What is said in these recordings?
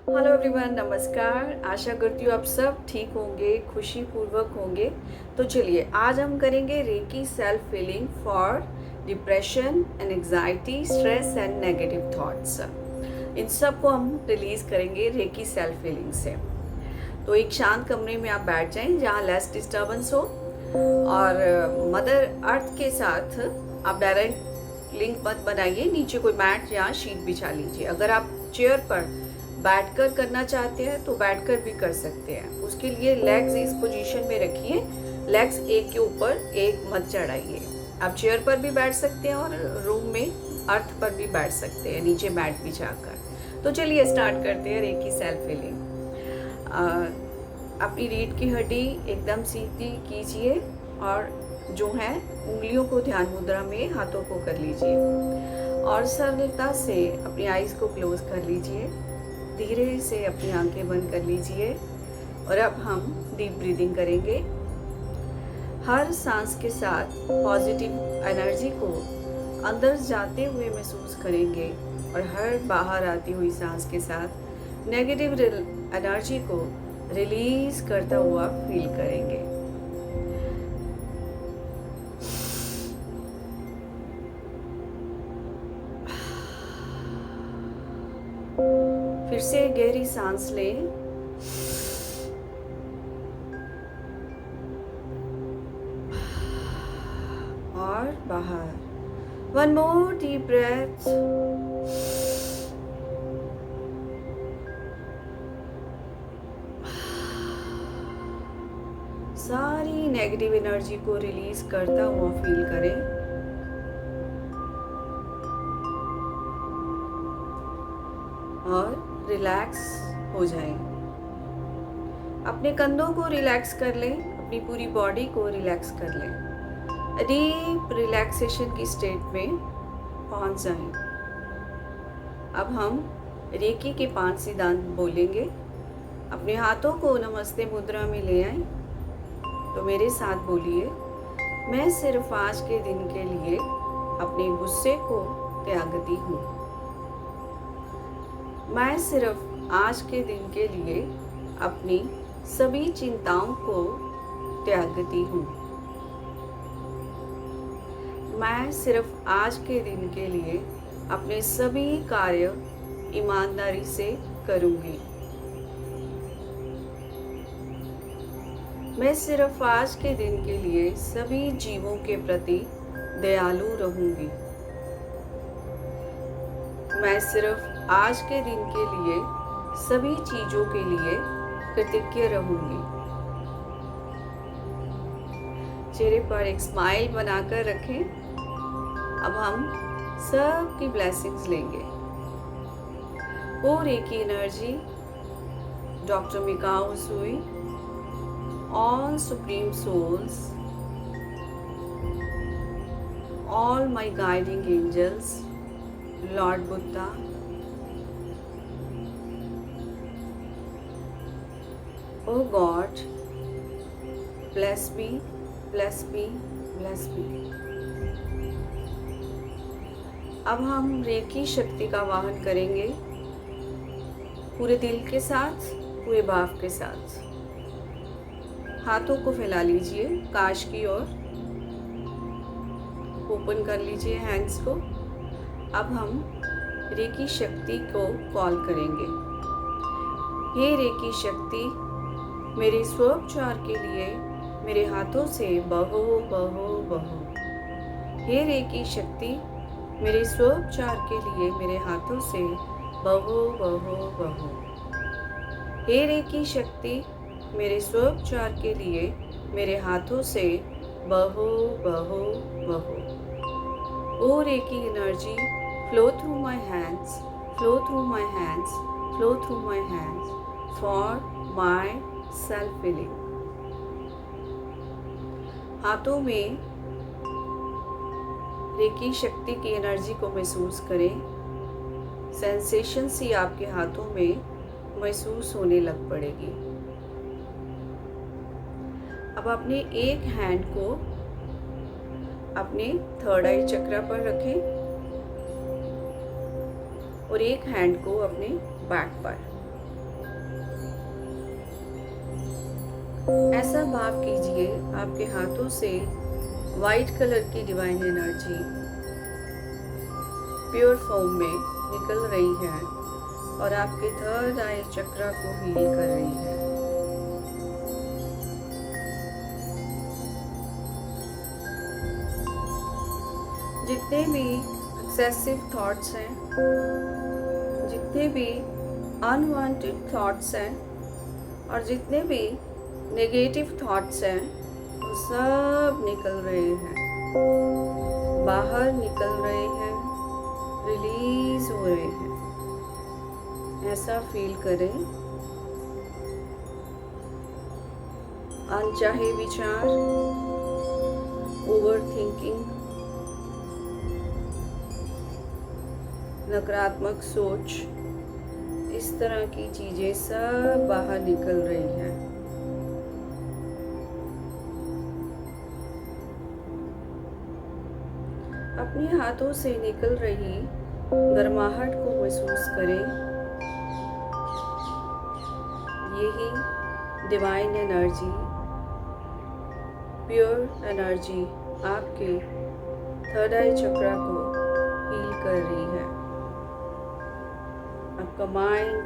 Hello everyone, नमस्कार। आशा करती हूँ आप सब ठीक होंगे, खुशीपूर्वक होंगे। तो चलिए, आज हम करेंगे reiki self feeling for depression and anxiety, stress and negative thoughts. इन सब को हम रिलीज़ करेंगे रेकी सेल्फ फीलिंग से। तो एक शांत कमरे में आप बैठ जाएं जहाँ लेस डिस्टर्बेंस हो, और मदर अर्थ के साथ आप डायरेक्ट लिंक मत बनाइए। नीचे कोई मैट या शीट बिछा लीजिए। अगर आप चेयर पर बैठकर करना चाहते हैं तो बैठकर भी कर सकते हैं। उसके लिए लेग्स इस पोजीशन में रखिए, लेग्स एक के ऊपर एक मत चढ़ाइए। आप चेयर पर भी बैठ सकते हैं और रूम में अर्थ पर भी बैठ सकते हैं, नीचे मैट बिछाकर। तो चलिए स्टार्ट करते हैं रेकी सेल्फ फीलिंग। अपनी रीढ़ की हड्डी एकदम सीधी कीजिए और जो है उंगलियों को ध्यान मुद्रा में हाथों को कर लीजिए और सरलता से अपनी आईज को क्लोज कर लीजिए। धीरे से अपनी आंखें बंद कर लीजिए और अब हम डीप ब्रीदिंग करेंगे। हर सांस के साथ पॉजिटिव एनर्जी को अंदर जाते हुए महसूस करेंगे और हर बाहर आती हुई सांस के साथ नेगेटिव एनर्जी को रिलीज करता हुआ फील करेंगे। फिर से गहरी सांस लें और बाहर। One more deep breath. सारी नेगेटिव एनर्जी को रिलीज करता हुआ फील करें। और रिलैक्स हो जाएं। अपने कंधों को रिलैक्स कर लें, अपनी पूरी बॉडी को रिलैक्स कर लें। डीप रिलैक्सेशन की स्टेट में पहुंच जाएं। अब हम रेकी के 5 सिद्धांत बोलेंगे। अपने हाथों को नमस्ते मुद्रा में ले आएं। तो मेरे साथ बोलिए, मैं सिर्फ आज के दिन के लिए अपने गुस्से को त्यागती हूँ। मैं सिर्फ आज के दिन के लिए अपनी सभी चिंताओं को त्यागती हूँ। मैं सिर्फ आज के दिन के लिए अपने सभी कार्य ईमानदारी से करूँगी। मैं सिर्फ आज के दिन के लिए सभी जीवों के प्रति दयालु रहूँगी। मैं सिर्फ आज के दिन के लिए सभी चीज़ों के लिए कृतज्ञ रहूँगी। चेहरे पर एक स्माइल बनाकर रखें। अब हम सब की ब्लेसिंग्स लेंगे। O reiki energy, doctor Mikao Usui, all supreme souls, all my guiding angels, Lord Buddha, oh God, bless me, bless me, bless me। अब हम रेकी शक्ति का वाहन करेंगे पूरे दिल के साथ, पूरे भाव के साथ। हाथों को फैला लीजिए काश की ओर, ओपन कर लीजिए हैंड्स को। अब हम रेकी शक्ति को कॉल करेंगे। हे रेकी शक्ति, मेरे स्वोपचार के लिए मेरे हाथों से बहो बहो बहो। हे रेकी शक्ति, मेरे स्वोपचार के लिए मेरे हाथों से बहो बहो बहो। हे रेकी शक्ति, मेरे स्वोपचार के लिए मेरे हाथों से बहो बहो बहो। O reiki energy, flow through my hands, flow through my hands, flow through my hands for my self feeling. हाथों में रेकी शक्ति की एनर्जी को महसूस करें। सेंसेशन सी आपके हाथों में महसूस होने लग पड़ेगी। अब अपने एक हैंड को अपने थर्ड आई चक्रा पर रखें और एक हैंड को अपने बैक पर। ऐसा भाव कीजिए आपके हाथों से वाइट कलर की डिवाइन एनर्जी प्योर फॉर्म में निकल रही है और आपके थर्ड आई चक्रा को हील कर रही है। जितने भी एक्सेसिव थॉट्स हैं, जितने भी अनवांटेड थॉट्स हैं और जितने भी नेगेटिव थॉट्स हैं, वो सब निकल रहे हैं, बाहर निकल रहे हैं, रिलीज हो रहे हैं। ऐसा फील करें। अनचाहे विचार, ओवर थिंकिंग, नकारात्मक सोच, इस तरह की चीजें सब बाहर निकल रही हैं। अपने हाथों से निकल रही गर्माहट को महसूस करें। यही डिवाइन एनर्जी, प्योर एनर्जी आपके थर्ड आई चक्रा को हील कर रही है। आपका माइंड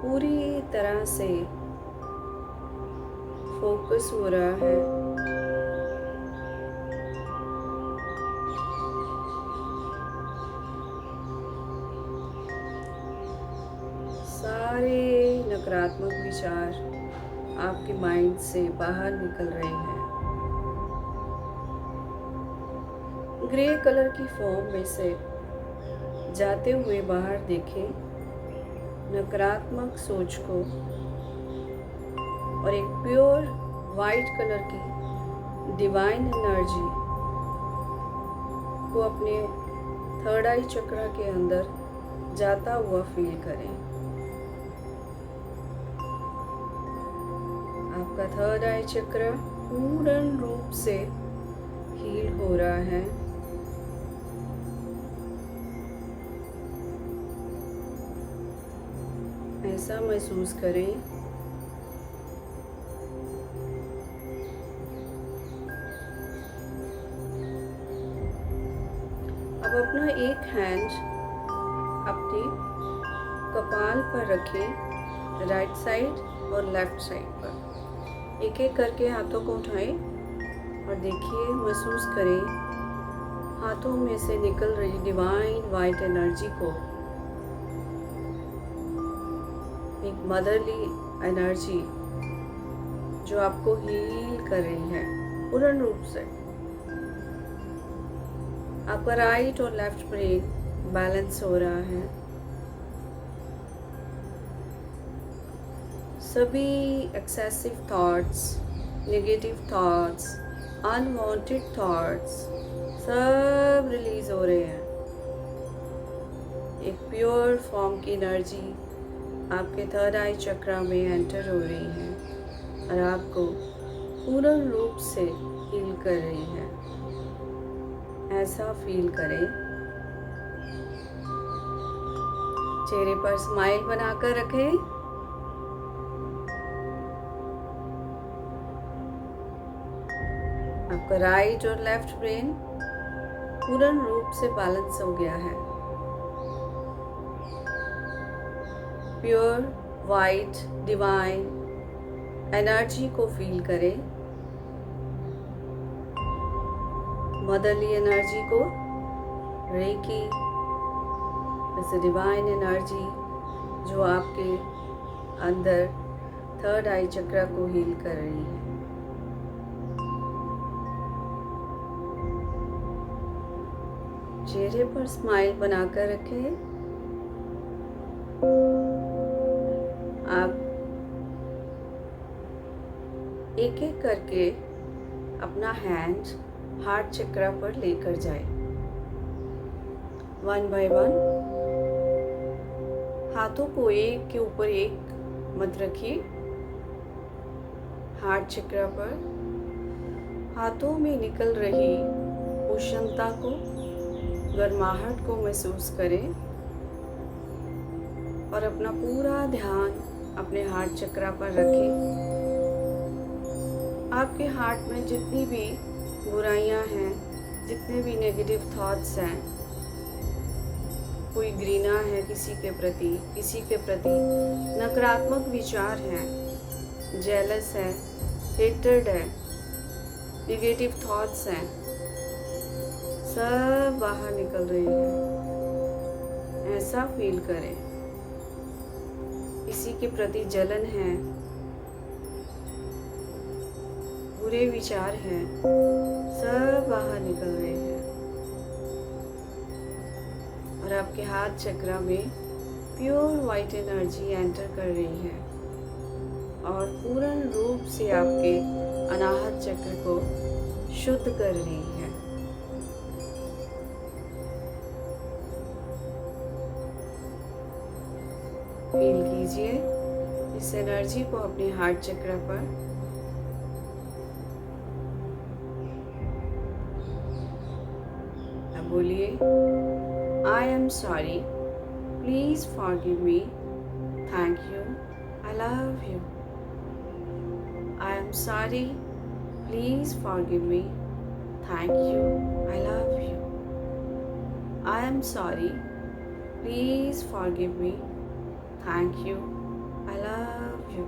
पूरी तरह से फोकस हो रहा है। सारे नकारात्मक विचार आपके माइंड से बाहर निकल रहे हैं। ग्रे कलर की फॉर्म में से जाते हुए बाहर देखें नकारात्मक सोच को और एक प्योर वाइट कलर की डिवाइन एनर्जी को अपने थर्ड आई चक्रा के अंदर जाता हुआ फील करें। आपका थर्ड आई चक्र पूर्ण रूप से हील हो रहा है। ऐसा महसूस करें। अब अपना एक हैंड अपने कपाल पर रखें, राइट साइड और लेफ्ट साइड पर। एक एक करके हाथों को उठाएं और देखिए, महसूस करें हाथों में से निकल रही डिवाइन वाइट एनर्जी को, एक मदरली एनर्जी जो आपको हील कर रही है पूर्ण रूप से। आपका राइट और लेफ्ट ब्रेन बैलेंस हो रहा है। सभी excessive thoughts, negative thoughts, unwanted thoughts सब रिलीज हो रहे हैं। एक प्योर फॉर्म की एनर्जी आपके थर्ड आई चक्रा में एंटर हो रही है और आपको पूर्ण रूप से हील कर रही है। ऐसा फील करें। चेहरे पर स्माइल बनाकर रखें। आपका राइट और लेफ्ट ब्रेन पूर्ण रूप से बैलेंस हो गया है। प्योर वाइट डिवाइन एनर्जी को फील करें। मदरली एनर्जी को, रेकी जैसे डिवाइन एनर्जी जो आपके अंदर थर्ड आई चक्रा को हील कर रही है। चेहरे पर स्माइल बनाकर रखें। आप एक एक करके अपना हैंड हार्ट चक्रा पर लेकर जाए, वन बाय वन। हाथों को एक के ऊपर एक मत रखिए। हार्ट चक्रा पर हाथों में निकल रही उष्णता को, गर्माहट को महसूस करें और अपना पूरा ध्यान अपने हार्ट चक्रा पर रखें। आपके हार्ट में जितनी भी बुराइयां हैं, जितने भी नेगेटिव थॉट्स हैं, कोई घृणा है किसी के प्रति नकारात्मक विचार हैं, जेलस है, हेट्रेड है, नेगेटिव थॉट्स हैं, सब बाहर निकल रही है। ऐसा फील करें। किसी के प्रति जलन है, बुरे विचार हैं, सब बाहर निकल रहे हैं और आपके हाथ चक्र में प्योर वाइट एनर्जी एंटर कर रही है और पूर्ण रूप से आपके अनाहत चक्र को शुद्ध कर रही है। फील कीजिए इस एनर्जी को अपने हार्ट चक्र पर। अब बोलिए, I am sorry, please forgive me, thank you, I love you. I am sorry, please forgive me, thank you, I love you. I am sorry, please forgive me, thank you, I love you.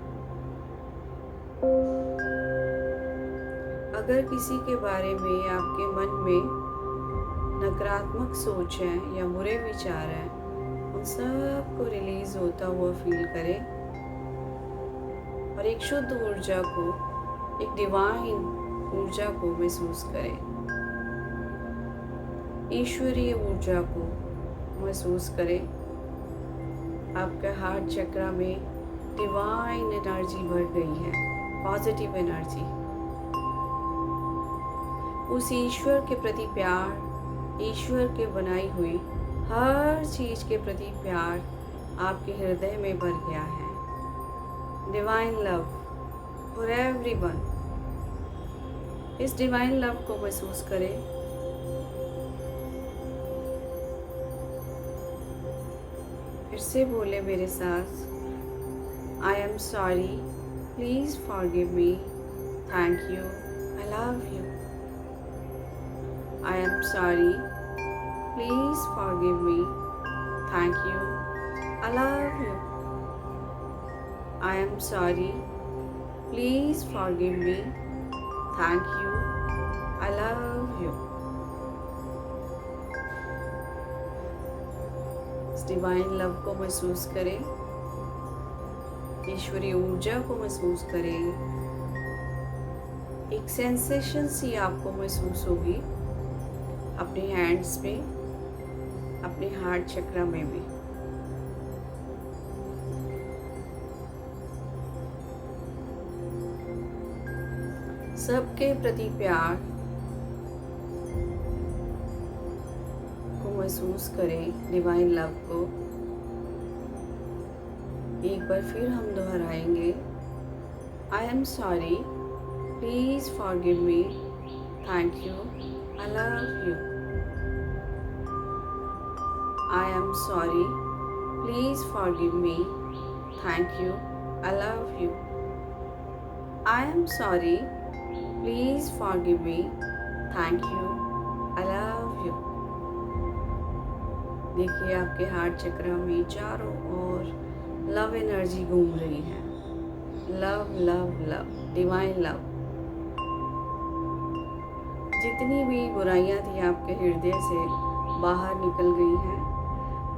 अगर किसी के बारे में आपके मन में नकारात्मक सोच है या बुरे विचार हैं, उन सब को रिलीज होता हुआ फील करें और एक शुद्ध ऊर्जा को, एक डिवाइन ऊर्जा को महसूस करें। ईश्वरीय ऊर्जा को महसूस करें। आपके हार्ट चक्र में डिवाइन एनर्जी भर गई है, पॉजिटिव एनर्जी। उस ईश्वर के प्रति प्यार, ईश्वर के बनाई हुई हर चीज के प्रति प्यार आपके हृदय में भर गया है। Divine love for everyone. इस डिवाइन लव को महसूस करें। फिर से बोले मेरे साथ, I am sorry, please forgive me, thank you, I love you. I am sorry, please forgive me, thank you, I love you. I am sorry, please forgive me, thank you, I love you. Divine love को महसूस करें, ईश्वरीय ऊर्जा को महसूस करें। एक sensation सी आपको महसूस होगी अपने हैंड्स में, अपने हार्ट चक्र में भी। सबके प्रति प्यार को महसूस करें, डिवाइन लव को। एक बार फिर हम दोहराएंगे, I am sorry, please forgive me, thank you, I love you. I am sorry, please forgive me, thank you, I love you. I am sorry, please forgive me, thank you, I love you. देखिए आपके heart चक्र में चारों ओर love energy घूम रही है। Love love love, divine love. जितनी भी बुराइयां थी आपके हृदय से बाहर निकल गई हैं।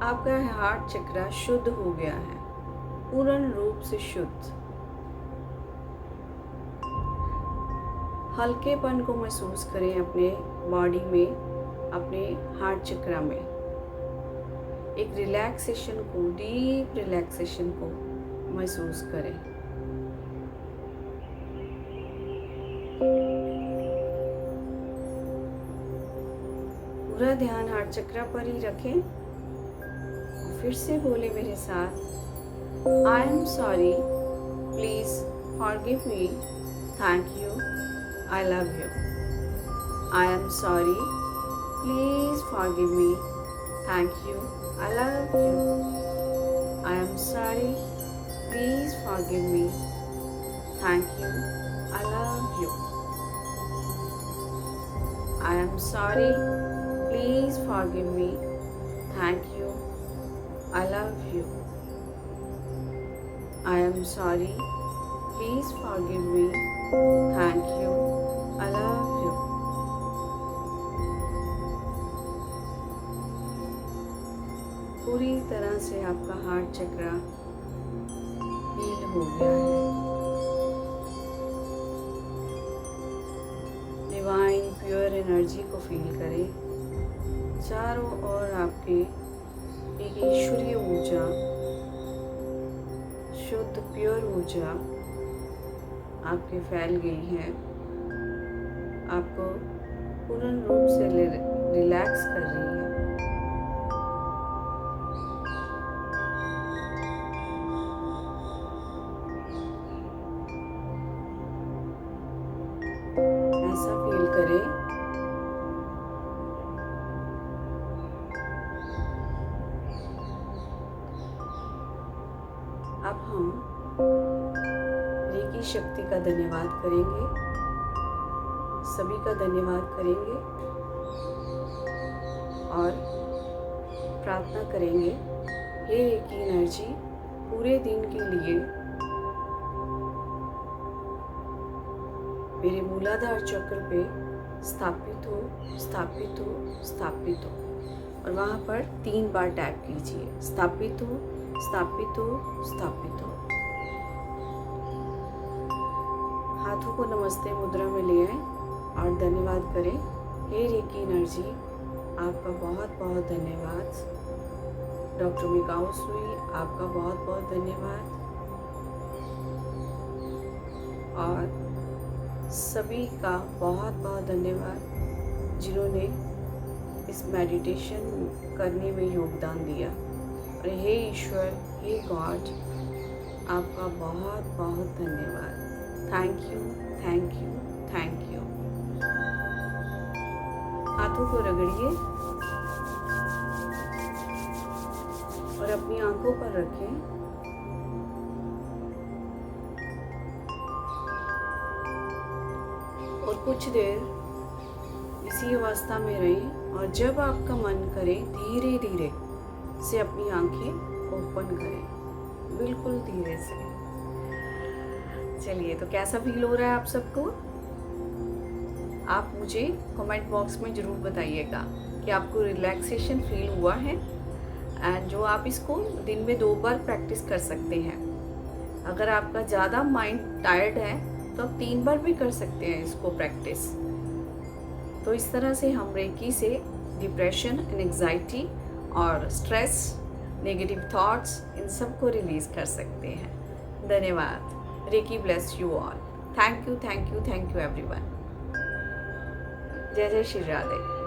आपका हार्ट चक्र शुद्ध हो गया है, पूर्ण रूप से शुद्ध। हल्केपन को महसूस करें अपने बॉडी में, अपने हार्ट चक्र में। एक रिलैक्सेशन को, डीप रिलैक्सेशन को महसूस करें। पूरा ध्यान हार्ट चक्र पर ही रखें। फिर से बोले मेरे साथ, I am sorry, please forgive me, thank you, I love you. I am sorry, please forgive me, thank you, I love you. I am sorry. Please forgive me. Thank you. I love you. I am sorry. Please forgive me. Thank you. I love you. I am sorry. Please forgive me. Thank you. I love you. पूरी तरह से आपका heart चक्र heal हो गया है। Divine pure energy को feel करें। चारों ओर आपके एक ईश्वरीय ऊर्जा, शुद्ध प्योर ऊर्जा आपके फैल गई है, आपको पूर्ण रूप से रिलैक्स कर रही है। ऐसा फील करें अब हम रेकी शक्ति का धन्यवाद करेंगे, सभी का धन्यवाद करेंगे और प्रार्थना करेंगे, हे रेकी एनर्जी पूरे दिन के लिए मेरे मूलाधार चक्र पे स्थापित हो, स्थापित हो, स्थापित हो। और वहाँ पर 3 बार टैप कीजिए। स्थापित हो, स्थापित हो, स्थापित हो। हाथों को नमस्ते मुद्रा में ले आए और धन्यवाद करें, हे रेकी एनर्जी आपका बहुत बहुत धन्यवाद। डॉक्टर मिकाओ सुई आपका बहुत बहुत धन्यवाद। और सभी का बहुत बहुत धन्यवाद जिन्होंने इस मेडिटेशन करने में योगदान दिया। और हे ईश्वर, हे गॉड आपका बहुत बहुत धन्यवाद। Thank you, thank you, thank you. हाथों को रगड़िए और अपनी आंखों पर रखें। और कुछ देर इसी अवस्था में रहें और जब आपका मन करे धीरे धीरे से अपनी आंखें ओपन करें, बिल्कुल धीरे से। चलिए, तो कैसा फील हो रहा है आप सबको? आप मुझे कमेंट बॉक्स में ज़रूर बताइएगा कि आपको रिलैक्सेशन फील हुआ है। एंड जो आप इसको दिन में 2 बार प्रैक्टिस कर सकते हैं। अगर आपका ज़्यादा माइंड टायर्ड है तो आप 3 बार भी कर सकते हैं इसको प्रैक्टिस। तो इस तरह से हम रेकी से डिप्रेशन, एंग्जाइटी और स्ट्रेस, नेगेटिव थॉट्स, इन सब को रिलीज़ कर सकते हैं। धन्यवाद। Reiki bless you all. Thank you, thank you, thank you everyone. जय जय श्री राधे।